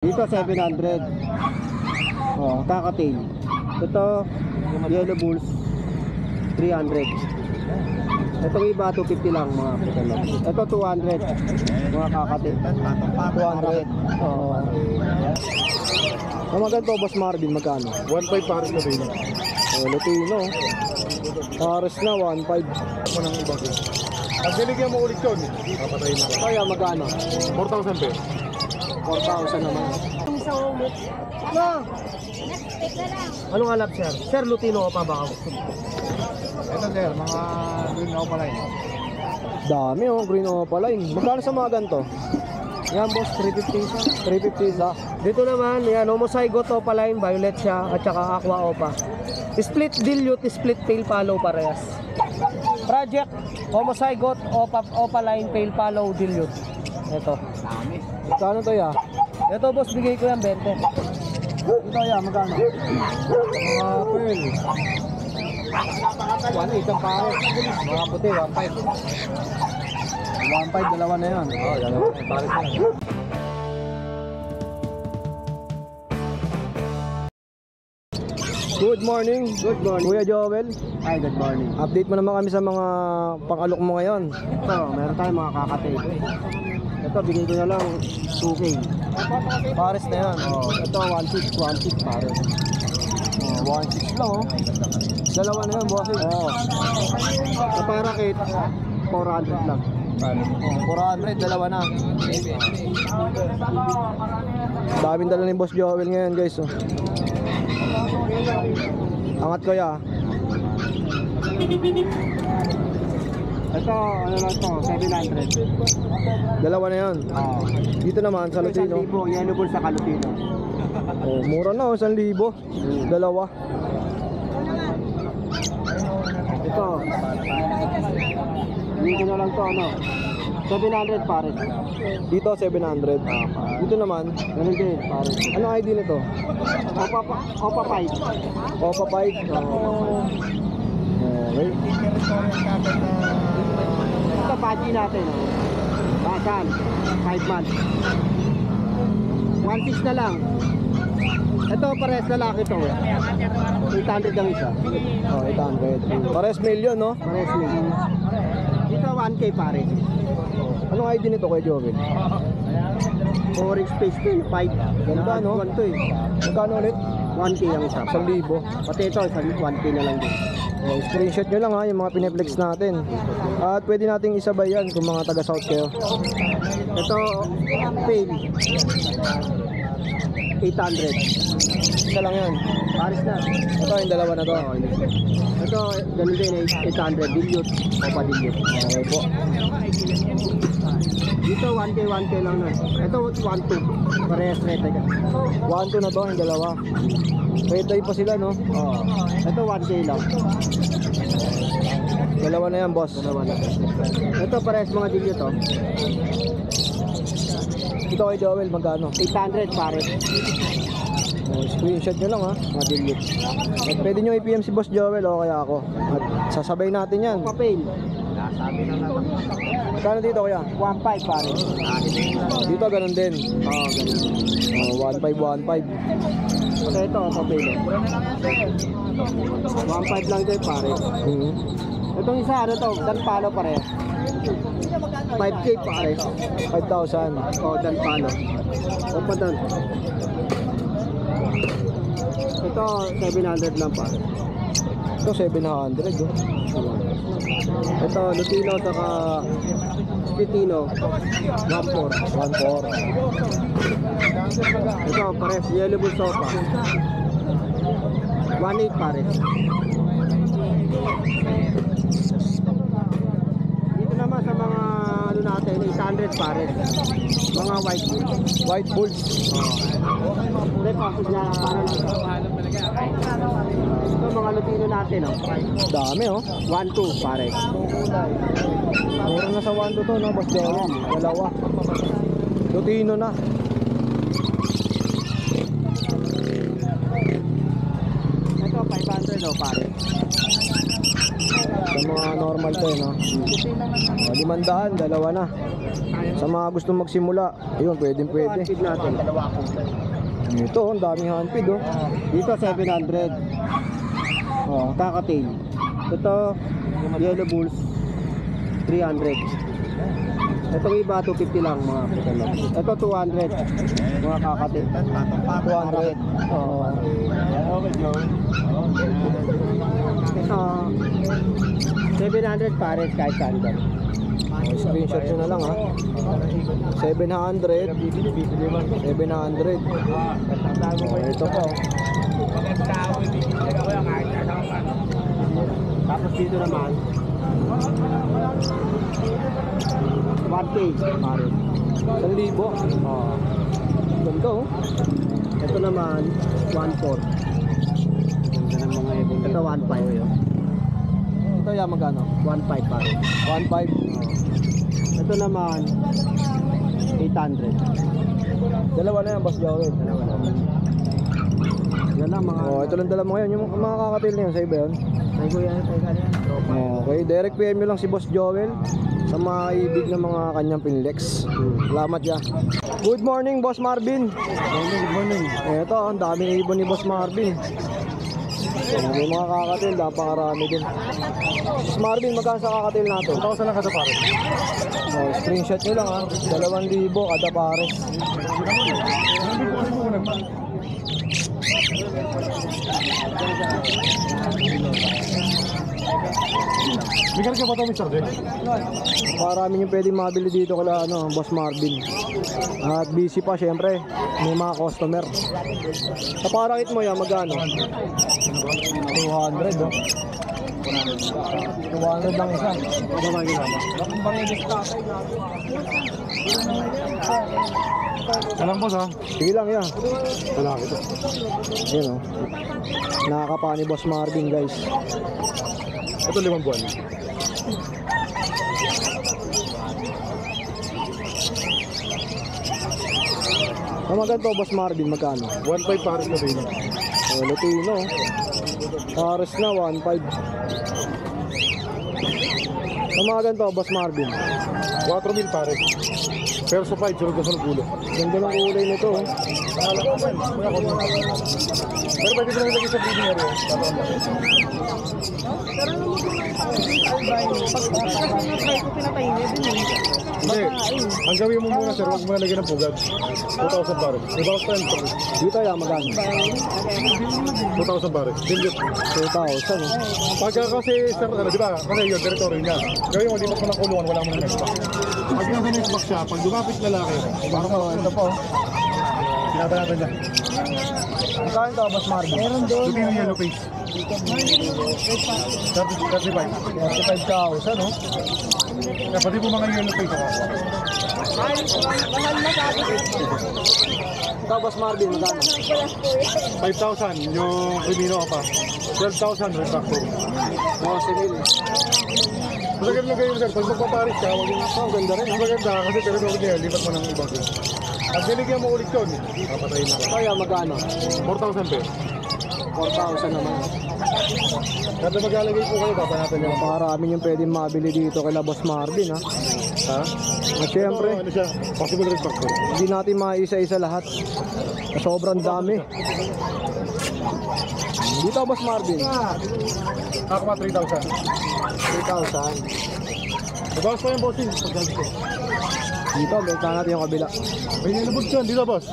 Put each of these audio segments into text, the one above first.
Dito 700. Oh, kakatail. Ito yellow bulls 300. Itong iba 250 lang mga putal lang. Ito 200 mga kakatail. 200. Oo. Ang maganda boss Marvin magkano? 1.5 pares na rin. Oh, Lutino. Pares na 1.5. Ako nang iba din. Pag binigyan mo ulit yun, papatayin na. Kaya magkano? 4,000 pesos. 4,000 naman. Sa ulit. No. Anong alap, sir? Sir, Lutino o pa ba ako? Ito sir, mga green ako pala yun. Dami oh, green opaline. Magkano sa mga ganito? Yan, boss, 350 isa. 350 isa. Dito naman, yan, homozygote opaline, violet siya, at saka aqua opa. Split dilute, split pale follow parehas. Project, homozygote opaline, pale follow dilute. Ito. Magkano to ya? Ito, boss, bigay ko yan 20. Ito ya, magkano? Mga pearl. 1.8 ang pare. Mga puti, 1.5. 1.5, dalawa na yan. Oo, yan ako. Pares na. Good morning. Good morning. Kuya Joel. Hi, good morning. Update mo naman kami sa mga pang-alok mo ngayon. Ito, meron tayong mga kakatay. Ito, bigay ko na lang 2K. Pares na yan. Oh, ito, 1.6 pares. 1.6 lang oh. Dalawa na yan, boss. Oo. Sa parakit, 400 lang. 400, dalawa na. Daming dala ni Boss Joel ngayon, guys. Oh. Angat ko ya. Ito, ano lang to, 700. Dalawa na yan. Oo. Dito naman sa Lutino. 1,000, yellow bull sa Kalutino. Oh, mura na oh, 1,000. Dalawa. Ito, hindi ko na lang to, ano, 700 pares. Dito 700. Dito naman, Ganun din, pares. ano ID nito? Opa 5. Opa 5. Okay. Ito, pachi natin, oh. Basan, 5 months. 1.6 na lang. Ito, pares lalaki to. 800 lang isa. Oh, 800. Pares million, no? Pares mo. Dito, 1K pares. Anong ID nito kay Joel? Foreign space to, 5. Ganda, no? 1 to eh. Magkano ulit? 1K ang isa. 1,000. Pati ito, 1K na lang din. Oh, screenshot nyo lang ha, yung mga pineflex natin. At pwede nating isabay yan kung mga taga-south kayo. Ito, pail. 800. Isa lang yan. Pares na. Ito yung dalawa na to. Ito, ganun din, 800. Dilute. Opa dilute. Okay po. Dito, 1K lang na. Ito, 1.2. Parehas rete ka. 1-2 na to, yung dalawa. Pwede pa sila, no? Oo. Ito, 1K lang. Dalawa na yan, boss. Dalawa na. Ito, parehas mga dilute, oh. Ito kay Joel, magkano? 800 pares. Oh, screenshot nyo lang ha, mga delete. At pwede nyo i-PM si Boss Joel o kaya ako. At sasabay natin yan. Opa pail. Magkano dito kaya? 1.5 pares. Dito ganun din. Oo, ganun. Oh, 1.5, 1.5. So, ito, opa pail. 1.5 lang din pares. Itong isa, ano to, dan palo pares. 5K pares. 5,000. O, dan palo. Opa dan. Ito, 700 lang pares. Ito 700 oh. Ito, Lutino saka Spitino, 1.4. 1.4. Ito, pares, yellow bull sofa. 1.8 pares. Dito naman sa mga ano natin, 800 pares. Mga white bull. White bulls. Hindi, pasis na para lang. Ito, mga Lutino natin, oh. Dami oh. 1.2 pares. Mura na sa 1 to to, no, Boss Joel. Dalawa. Lutino na. Ito, 500 oh, pares. Sa mga normal to, no? 500, dalawa na. Sa mga gustong magsimula, ayun, pwede. Handpid natin. Ito, ang daming handpid, oh. Dito 700. Oh, kakatail. Ito, yellow bulls 300. Itong iba 250 lang mga putal lang. Ito 200. Mga kakatail. 200. Oo. Ito 700 pares kahit saan ba. Screenshot nyo na lang, ha. 700. 700. Oh, ito po. Tapos dito naman 1K pares. 1,000. Oh. Ganda, oh. Ito naman 1.4. Ganda ng mga ibon. Ito 1.5 yun. Ito, ya, magkano? 1.5 pares. 1,500. Ito naman 800. Dalawa na yan, Boss Joel. Dalawa lang. Yan lang mga Oh, ito lang dala mo ngayon. Yung mga kakatail na yun, sa iba yun. Ay kuya, ay kanya. Okay, direct PM nyo lang si Boss Joel sa mga ibig ng mga kanyang pinlex. Salamat ya. Good morning, Boss Marvin. Good morning. Ito, ang daming ibon ni Boss Marvin. May mga kakatail, napakarami din. Boss Marvin, magkano sa kakatail natin? 1,000 lang kada pare. Oh, screenshot nyo lang, ha. 2,000 kada pares. Bigyan ka ba ito, Mr. J? Marami yung pwedeng mabili dito kala Boss Marvin. At busy pa syempre, may mga customer. Sa parakit mo yan, magkano? 200, oh. 200 lang isa. Alam boss ha? Sige lang yan. Lalaki ito. Yun, oh. Nakakapa ni Boss Marvin, guys. Ito 5 buwan. Ang maganda, Boss Marvin, magkano? 1.5 pares na rin. Oh, Lutino. Pares na, 1.5. Ang mga ganito, Boss Marvin. 4,000 pares. Pero sa 5, sunod na sunod ulo. Ganda ng kulay nito, oh. Pero pwede ko na nilagay sa breeding area. Hindi. Ang gawin mo muna sir, huwag mo nalagyan ng pugad. 2,000 pares. May bawas pa yan. Dito yan, magkano? 2,000 pares. Dilute. 2,000, oh. Pagka kasi sir, di ba? Kasi yun, territory niya. Gawin mo, lipat mo ng kulungan, wala mo ng next box. Pag nasa next box siya, pag lumapit lalaki, parang Ito po. sinabanatan niya. Magkano to, Boss Marvin? Meron Lutino yellow face. 35. 45,000, oh. Kaya pati po mga yellow face ako. Ito, Boss Marvin, magkano? 5,000 yung Crimino pa. 12,000 red back door. Oh, civil. Basta ganun lang kayo sir, pag magpaparis ka, wag yung Ang ganda rin, mas oh. maganda kasi territory niya, lipat mo ng ibang game. Pag binigyan mo ulit yun, papatayin mo. Kaya magkano? 4,000 pesos. 4,000 naman. Kada maglalagay po kayo, papanatan niyo. Marami yung pwedeng mabili dito kay Boss Marvin, ha. Ha? At syempre, Ito, ano siya, possible red back door. hindi natin maisa-isa lahat. Sobrang dami. Dito, Boss Marvin. Aqua 3,000. 3,000. Bawas pa yung bossing. Pagdalit ko. Dito, benta natin yung kabila. May nilabog dyan, dito boss.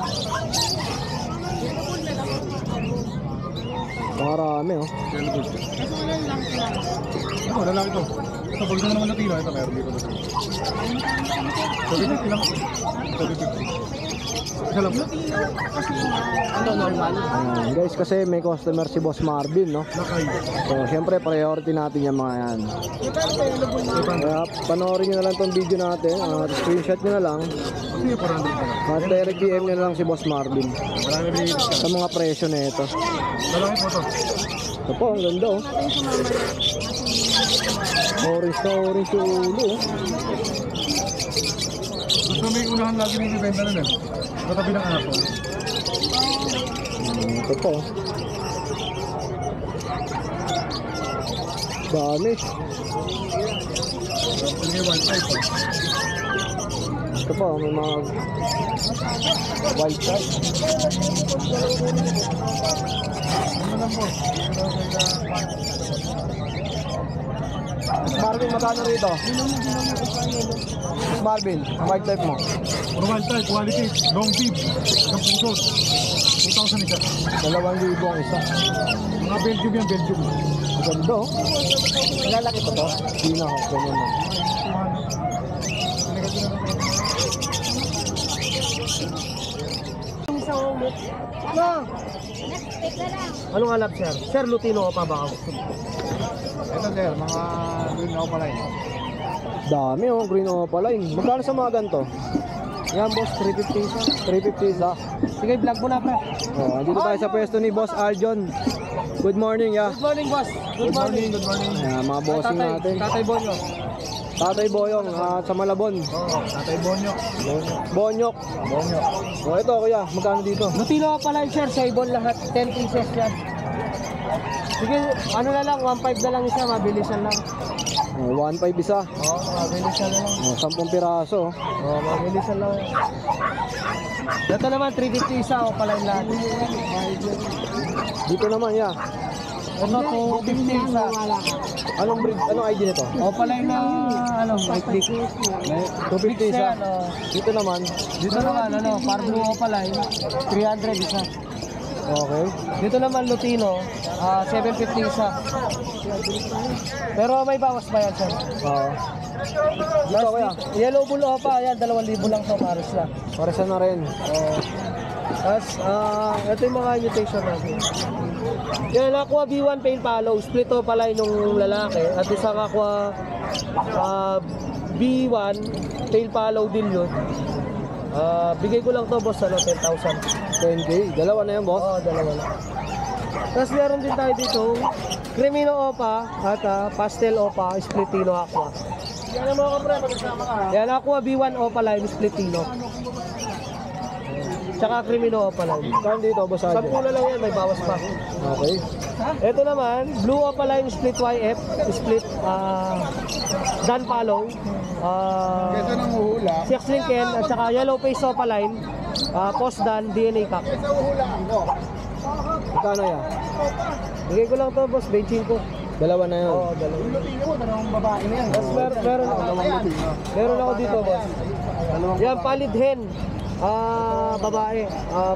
Marami, oh. Nilabog dyan. Ito, lalaki to. Ito, pag ito naman natira, ito meron dito. 750 lang. 750. Isa lang. Ano normal? Ayan, guys, kasi may customer si Boss Marvin, no? Lakay. So, syempre, priority natin yung mga yan. Kaya, panoorin nyo na lang tong video natin. Screenshot nyo na lang. Kasi yung 400 pa lang. At direct PM nyo na lang si Boss Marvin Marami rin. sa mga presyo na ito. Lalaki po to. Ito po, ang ganda, oh. Orange na orange yung ulo, oh. Gusto may unahan lagi rin yung benta nun eh. Katabi ng anak ko. Ito po. Dami. May wild type. Ito pa, may mga wild type. Ano lang po? Marvin, magkano rito? Marvin, ang wild type mo. Or wild type, quality, long feed, ng pusod. 2,000 isa. 2,000 ang isa. Mga Belgium yan, Belgium. Ganda oh. Lalaki ko to. Hindi na ako, ganyan na. No. Anong hanap, sir? Sir, Lutino pa baka gusto mo? Ito sir, mga green ako pala yun. Dami oh, green opaline. Magkano sa mga ganito? Yan, boss, 350 isa. 350 isa. Sige, vlog mo na, pre. Oh, andito tayo sa pwesto ni Boss Aljon. Good morning, ya. Good morning, boss. Good morning. Good morning. Ayan, mga bossing natin. Tatay Bonyo. Tatay Boyong sa Malabon. Oo, Tatay Bonyok. Bonyok. Bonyok. Oh, ito kuya, magkano dito? Lutino pala yung sir, sa ibon lahat. 10 pieces yan. Sige, ano na lang, 1.5 na lang isa, mabilisan lang. Oh, 1.5 isa. Oo, mabilisan na lang. Oh, 10 piraso. Oo, mabilisan lang. Ito naman, 350 isa, o pala yung lahat. Dito naman, ya. Ito, 250 isa. Anong breed? Anong ID nito? O pala yung ano, big. 250 isa. Yan, o. Dito naman. Dito naman, ano, Parblu o pala yung 300 isa. Okay. Dito naman, Lutino, 750 isa. Pero may bawas ba yan, sir? Oo. Dito kuya. Yellow bull opa, yan, 2,000 lang sa pares na. Paresa na rin. Tapos, ito yung mga mutation natin. Yan, Aqua B1 Pale Palo, split opa line nung lalaki. At isang Aqua B1 Pale Palo din yun. Bigay ko lang to boss, 10,000. 10K. Dalawa na yan, boss. Oo, dalawa lang. Tapos meron din tayo dito, Cremino Opa at Pastel Opa, Splitino Aqua. Yan ang mga kapre, magkasama ka. Yan, Aqua B1 Opa line, Splitino. Tsaka Cremino Opa line. Saan dito, boss Aljon? 10 na lang yan, may bawas pa. Okay. Ito naman, Blue Opa line, Split YF, Split Dan Palo, Kesa nang uhula. Six Lincoln, at saka Yellow Face Opa line, Post Dan, DNA Cup. Kesa uhulaan ko. Magkano yan? Bigay ko lang to boss, 25. Dalawa na yun. Oo, dalawa. Yung lutino mo, dalawang babae na yan. Tapos meron ako dito boss. Yan, Palid Hen. Babae.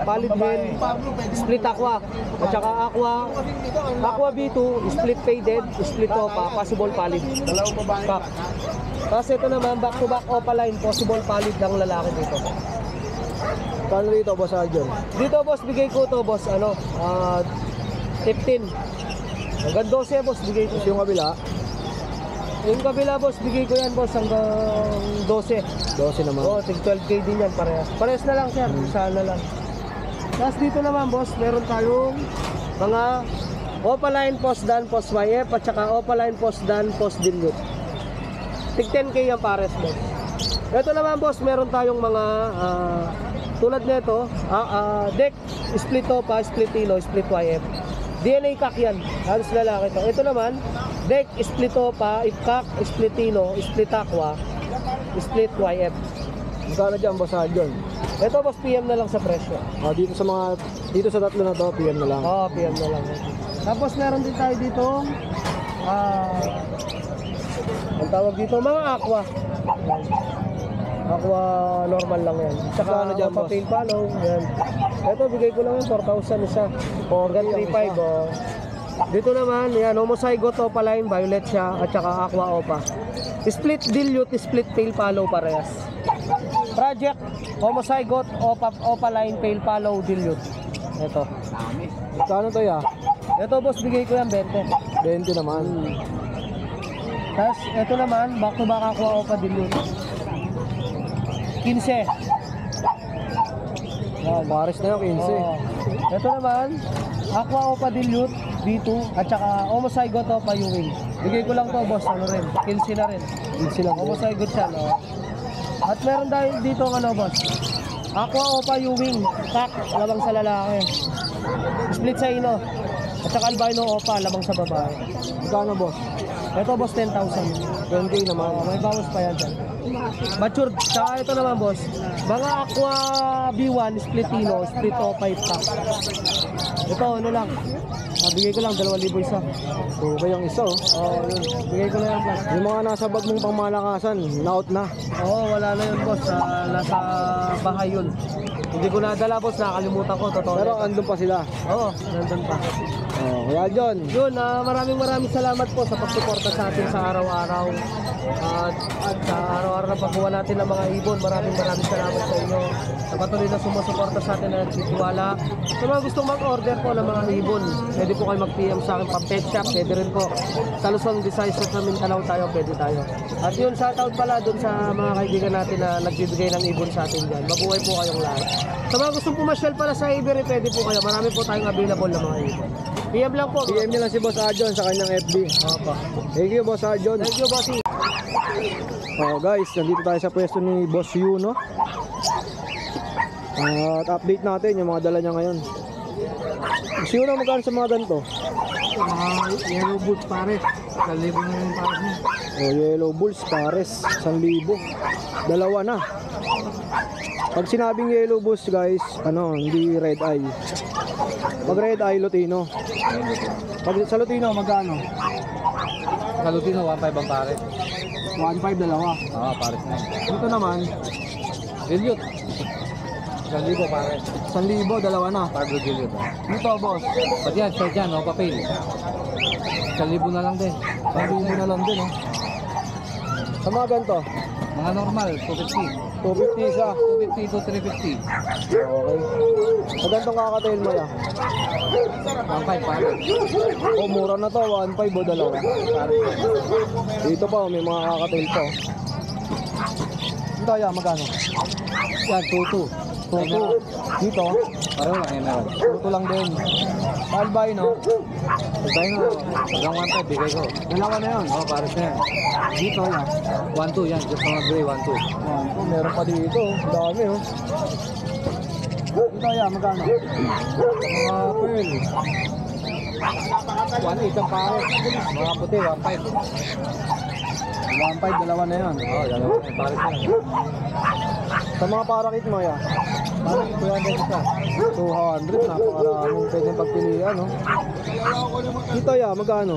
Palid Hen, Split Aqua. At saka Aqua B2, Split Faded, Split Opa, Possible Palid. Dalawang babae. Cup. Tapos ito naman, back to back Opa line, Possible Palid ng lalaki dito. Kano rito, boss Aljon? Dito boss, bigay ko to boss, 15. Hanggang 12 boss, bigay ko. Yung kabila, Yung kabila boss, bigay ko yan boss hanggang 12. 12 naman. Oo, tig 12k din yan parehas. Parehas na lang sir, isa na lang. Tapos dito naman boss, meron tayong mga Opaline Post Dan, Post YF at saka Opaline Post Dan, Post Dilute. Tig 10k yan pares boss. Ito naman boss, meron tayong mga tulad nito, deck, split opa, split ilo, split YF. DNA kak yan, halos lalaki to. Ito naman, deck, split opa, kak, split ilo, split aqua, split YF. Magkano dyan, boss Aljon? Ito boss, PM na lang sa presyo. Dito sa tatlo na to, PM na lang. Oo, PM na lang. Tapos meron din tayo dito, ang tawag dito, mga aqua. Aqua normal lang yan. Tsaka Ano dyan, boss? papel palo, yan. Ito, bigay ko lang yung 4,000 isa. Hanggang 3,500, oh. Dito naman, yan, Homozygote Opa line, violet siya, at saka Aqua Opa. Split dilute, split pale palo parehas. Project, Homozygote Opa line, pale palo dilute. Ito. Magkano to ya? Ito boss, bigay ko yan 20. 20 naman. Tapos, ito naman, back to back Aqua Opa dilute. 15. Yan, pares na yung 15. Oo. Ito naman, Aqua Opa Dilute, B2, at saka Homozygote Opa Ewing. Bigay ko lang to boss, ano rin, 15 na rin. 15 lang. Homozygote siya, no? At meron tayo dito, ano boss, Aqua Opa Ewing, kak, labang sa lalaki. Split sa ino. At saka Albino Opa, labang sa babae. Magkano, boss? Ito boss, 10,000. 10K naman. May bawas pa yan dyan. Matured. Tsaka ito naman boss, mga Aqua B1, Splitino, Split O5 pack. Ito, ano lang. Bigay ko lang, 2,000 isa. Okay ang isa oh. Oo, yun. Bigay ko na yan plus. Yung mga nasa bag mong pangmalakasan, na-out na. Oo, wala na yun boss. Nasa bahay yun. Hindi ko nadala boss, nakakalimutan ko. Totoo. Pero andun pa sila. Oo, nandun pa. Kaya John, Yun, maraming salamat po sa pagsuporta sa atin sa araw-araw. At sa araw-araw na paggawa natin ng mga ibon, maraming salamat sa inyo. Sa patuloy na sumusuporta sa atin at titiwala. Sa mga gustong mag-order po ng mga ibon, pwede po kayo mag-PM sa akin pang pet shop. Pwede rin po sa Luzon, Visayas at sa Mindanao tayo, pwede tayo. At yun, shoutout pala dun sa mga kaibigan natin na nagbibigay ng ibon sa atin dyan. Mabuhay po kayong lahat. Sa mga gustong pumasyal pala sa Ibery, pwede po kayo. Marami po tayong available na mga ibon. PM lang po. PM nyo lang si Boss Arjon sa kanyang FB. Opo. Thank you Boss Arjon. Thank you, bossy. Guys, nandito tayo sa pwesto ni Boss Yuno. At update natin yung mga dala niya ngayon. Boss Yuno, magkano sa mga ganito? Mga yellow boots pare. 1,000 na yung pares niya. Yellow Bulls, pares, 1,000. Dalawa na. Pag sinabing Yellow Bulls guys, hindi red eye. Pag red eye, Lutino. Pag sa Lutino, magkano? Sa Lutino, 1,500 ang pare. 1,500 dalawa. Pares na. Dito naman, Gilliot. 1,000 pare. 1,000 dalawa na. Pablo Gilliot. Dito boss, Pati yan, sa dyan, papel. 1,000 na lang din. 1,000 na lang din oh. Sa mga ganito, Mga normal, 250. 250 isa. 250 to 350. Okay. Sa ganitong kakatail mo ya. 1,500 pare. Mura na to, 1,500 o dalawa. Dito pa, may mga kakatail pa. Dito ya, magkano? Yan, 2,200. Tuto. Dito, Pareho lang yan meron. tuto lang din. Albino, Tayo na, hanggang 1,500 bigay ko. dalawa na yun. Pares na yan. Dito ya. 1,200 yan, just mga gray, 1,200. Meron pa dito, dami oh. Dito ya, magkano? Mga pearl. 1,800 ang pare. Mga puti, 1,500. 1,500 dalawa na yun. Dalawa yan, pares na yan. Sa mga parakit mo ya, Parang 200 isa. 200, napakaraming pwedeng pagpilian no? Dito ya, magkano?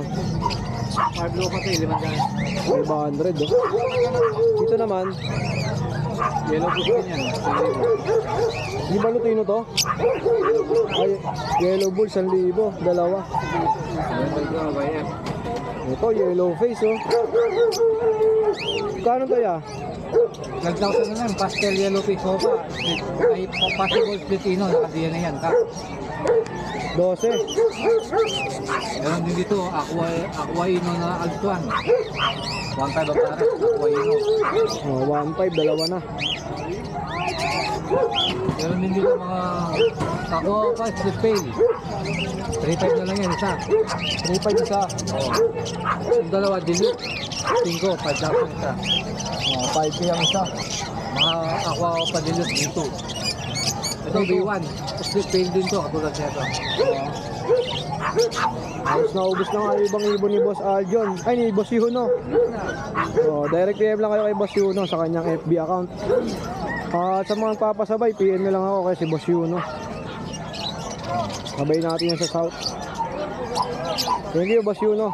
5 blue pati, 500. 500 oh. Dito naman, Yellow book din yan. di ba Lutino to? Ay, Yellow Bull, 1,000, dalawa. Ito, yellow face oh. Kano to ya? Nag-1,000 na lang, pastel yellow face sofa. Ay, possible Splitino, nakadiyan na yan. 12. Meron din dito, Aquaino na Altuan. 1,500 ang pare, Aquaino. 1,500, dalawa na. Meron din dito mga Aqua pa, split pay. 3,500 na lang yan, isa. 3,500 isa. Yung dalawa, dilute. 5,000 isa. 5K ang isa. Mga Aqua pa dilute dito. Ito, B1. Split pay din to, katulad nito. Halos naubos na nga yung ibang ibon ni Boss Arjon. Ay, ni Boss Yuno. Direct PM lang kayo kay Boss Yuno sa kanyang FB account. At sa mga papasabay, PM nyo lang ako kay si Boss Yuno. Sabay natin yan sa South. Thank you, Boss Yuno.